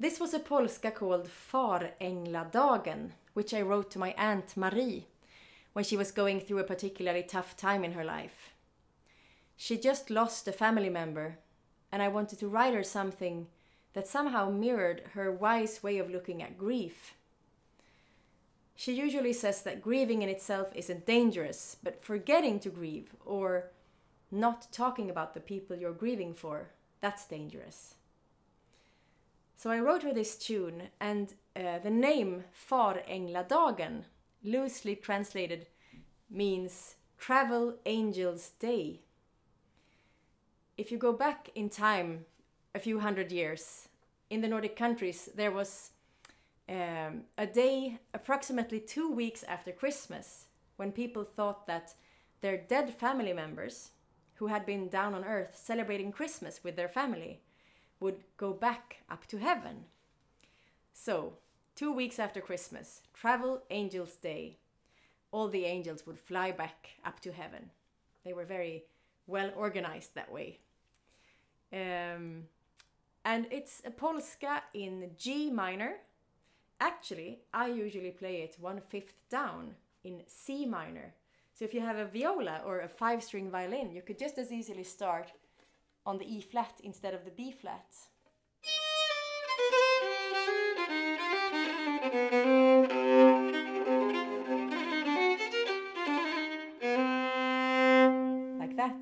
This was a Polska called Fara ngladagen, which I wrote to my Aunt Marie when she was going through a particularly tough time in her life. She just lost a family member, and I wanted to write her something that somehow mirrored her wise way of looking at grief. She usually says that grieving in itself isn't dangerous, but forgetting to grieve or not talking about the people you're grieving for, that's dangerous. So I wrote her this tune, and the name Fara ngladagen, loosely translated, means Travel Angel's Day. If you go back in time a few hundred years, in the Nordic countries there was a day approximately 2 weeks after Christmas when people thought that their dead family members who had been down on earth celebrating Christmas with their family would go back up to heaven. So, 2 weeks after Christmas, Travel Angel's Day, all the angels would fly back up to heaven. They were very well organized that way. And it's a Polska in G minor. Actually, I usually play it 1/5 down in C minor. So if you have a viola or a 5-string violin, you could just as easily start on the E flat instead of the B flat. Like that.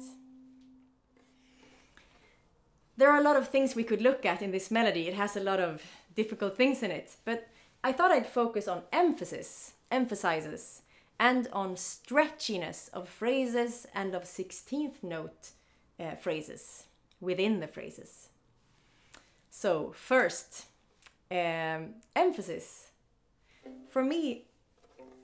There are a lot of things we could look at in this melody. It has a lot of difficult things in it, but I thought I'd focus on emphasizes, and on stretchiness of phrases and of 16th note phrases within the phrases. So first, emphasis. For me,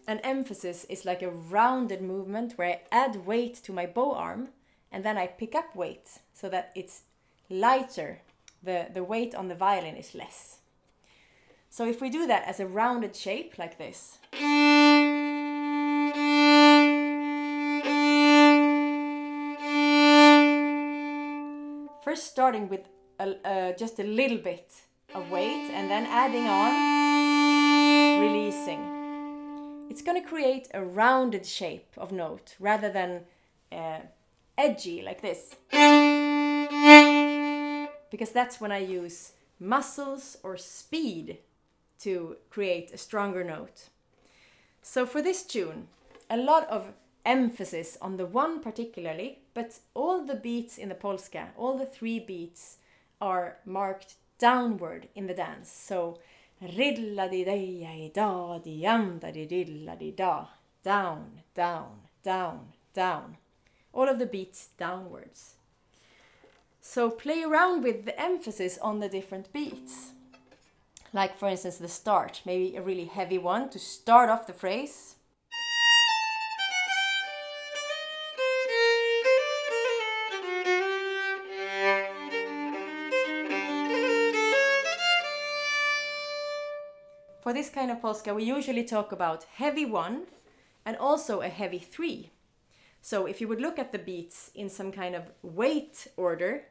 an emphasis is like a rounded movement where I add weight to my bow arm and then I pick up weight so that it's lighter. The weight on the violin is less. So if we do that as a rounded shape like this, first starting with just a little bit of weight and then adding on, releasing. It's going to create a rounded shape of note rather than edgy like this. Because that's when I use muscles or speed to create a stronger note. So for this tune, a lot of emphasis on the one particularly, but all the beats in the Polska, all the 3 beats are marked downward in the dance. So ridla-di-day-da-di-yam-da-di-dilla-di-da, down, down, down, down. All of the beats downwards. So play around with the emphasis on the different beats. Like for instance the start, maybe a really heavy one to start off the phrase. For this kind of Polska, we usually talk about heavy 1 and also a heavy 3. So if you would look at the beats in some kind of weight order,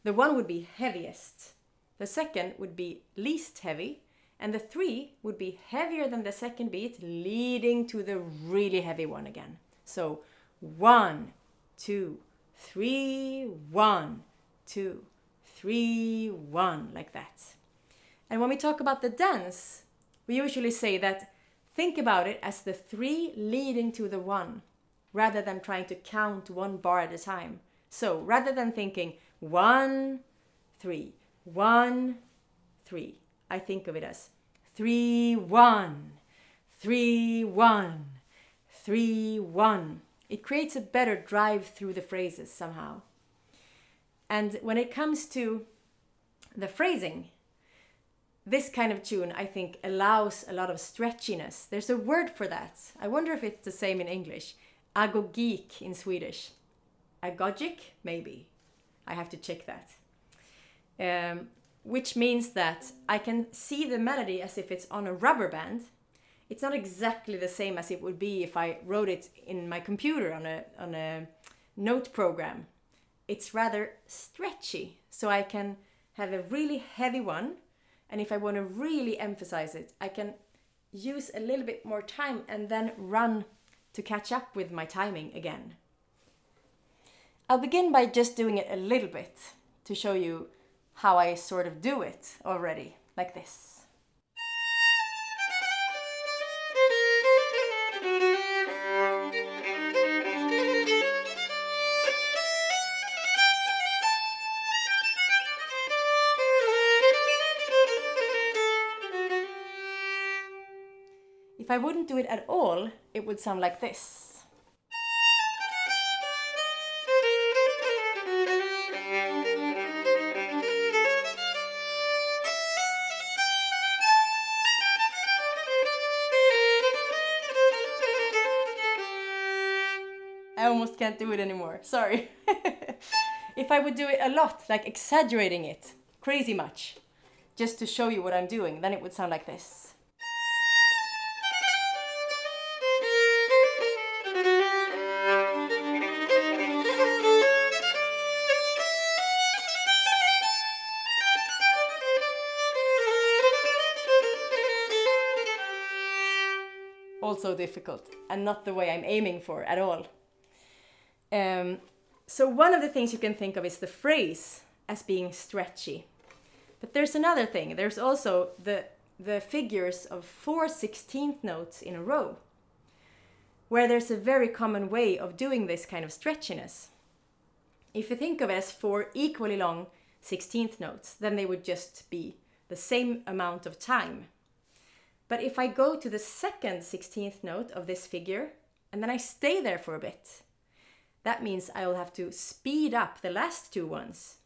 the 1 would be heaviest, the second would be least heavy, and the 3 would be heavier than the second beat, leading to the really heavy one again. So 1, 2, 3, 1, 2, 3, 1, like that. And when we talk about the dance, we usually say that think about it as the 3 leading to the 1, rather than trying to count 1 bar at a time. So rather than thinking 1, 3, 1, 3, I think of it as 3, 1, 3, 1, 3, 1. It creates a better drive through the phrases somehow. And when it comes to the phrasing, this kind of tune, I think, allows a lot of stretchiness. There's a word for that. I wonder if it's the same in English. Agogic in Swedish. Agogic? Maybe. I have to check that. Which means that I can see the melody as if it's on a rubber band. It's not exactly the same as it would be if I wrote it in my computer on a note program. It's rather stretchy. So I can have a really heavy one And if I want to really emphasize it, I can use a little bit more time and then run to catch up with my timing again. I'll begin by just doing it a little bit to show you how I sort of do it already, like this. If I wouldn't do it at all, it would sound like this. I almost can't do it anymore, sorry. If I would do it a lot, like exaggerating it, crazy much, just to show you what I'm doing, then it would sound like this. Also difficult, and not the way I'm aiming for at all. So one of the things you can think of is the phrase as being stretchy. But there's another thing. There's also the figures of 4 16th notes in a row, where there's a very common way of doing this kind of stretchiness. If you think of it as 4 equally long 16th notes, then they would just be the same amount of time. But if I go to the second 16th note of this figure, and then I stay there for a bit, that means I will have to speed up the last 2 ones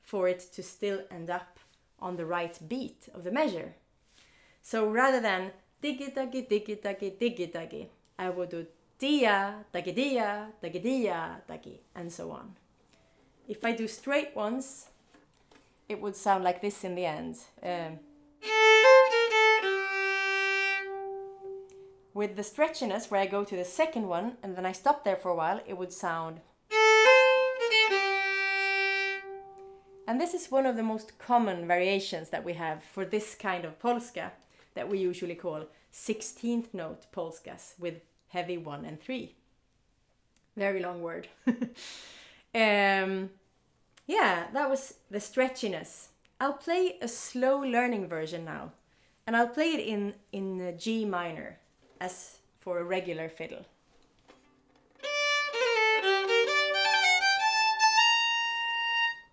for it to still end up on the right beat of the measure. So rather than diggy-duggy, diggy-duggy, diggy-duggy, I would do dia, duggy dia, duggy dia, duggy, and so on. If I do straight ones, it would sound like this in the end. With the stretchiness, where I go to the second one and then I stop there for a while, it would sound. And this is one of the most common variations that we have for this kind of Polska, that we usually call 16th note Polskas with heavy 1 and 3. Very long word. Yeah, that was the stretchiness. I'll play a slow learning version now, and I'll play it in G minor, as for a regular fiddle.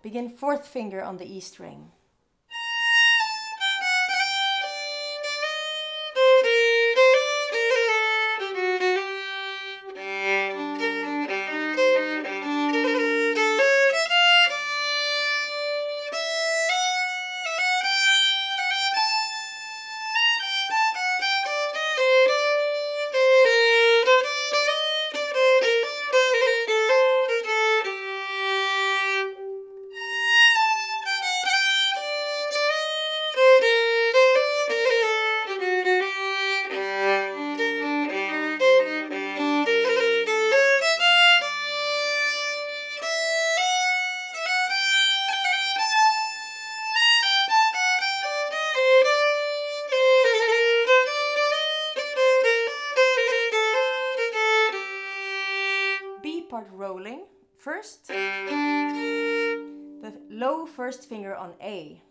Begin 4th finger on the E string. Rolling first, the low first finger on A,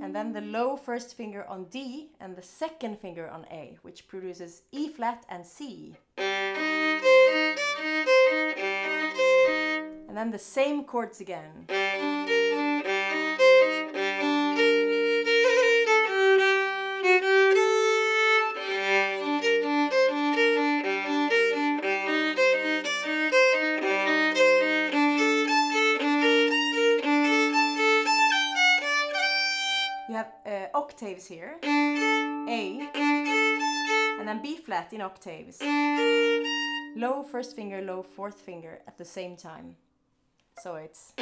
and then the low first finger on D and the second finger on A, which produces E flat and C, and then the same chords again. Octaves here, A, and then B flat in octaves, low first finger, low 4th finger at the same time. So it's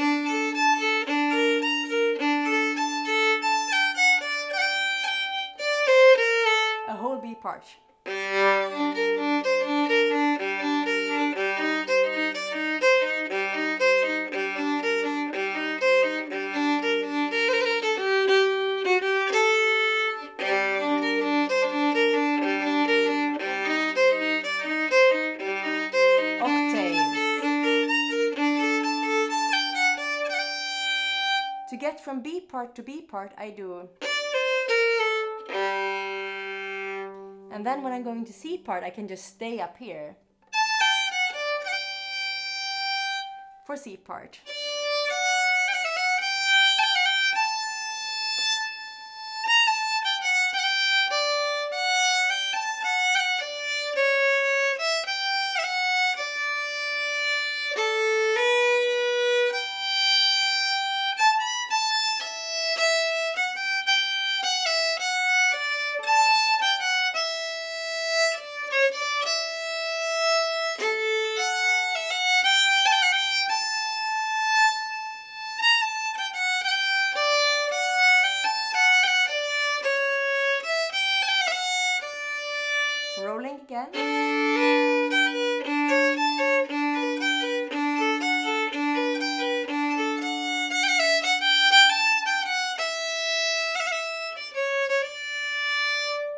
a whole B part. from B part to B part, I do. And then when I'm going to C part, I can just stay up here for C part. Rolling again.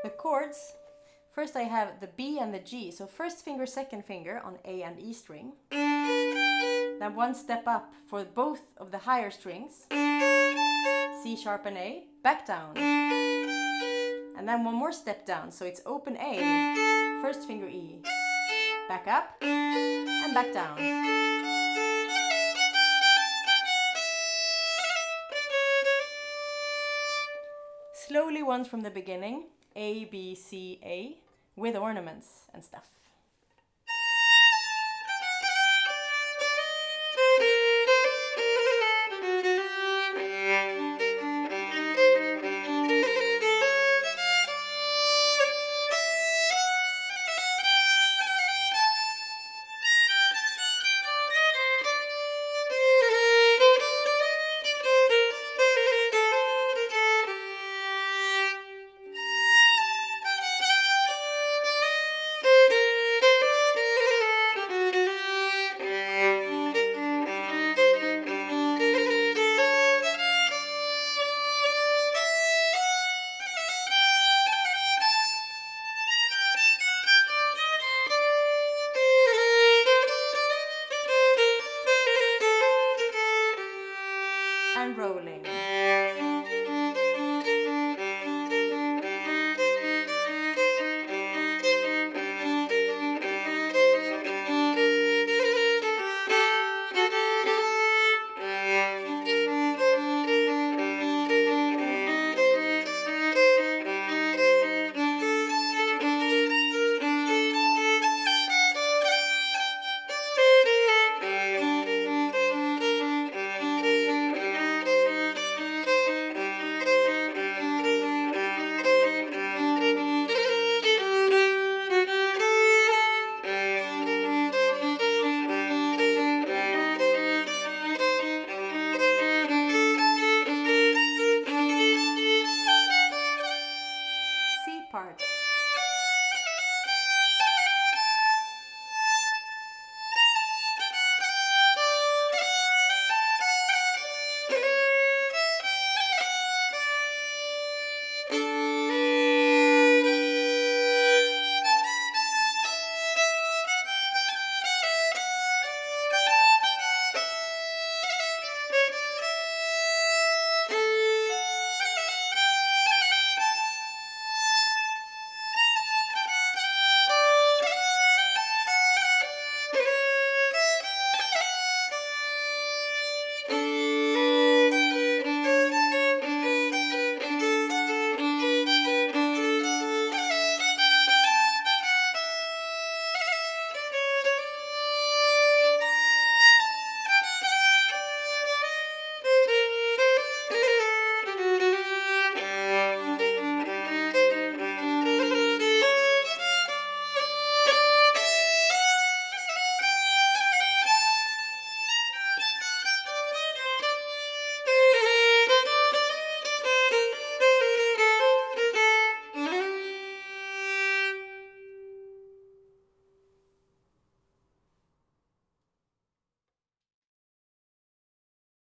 The chords, first I have the B and the G, so first finger, second finger on A and E string. Then one step up for both of the higher strings, C sharp and A, back down. And then one more step down, so it's open A, first finger E, back up and back down. Slowly ones from the beginning, A, B, C, A, with ornaments and stuff.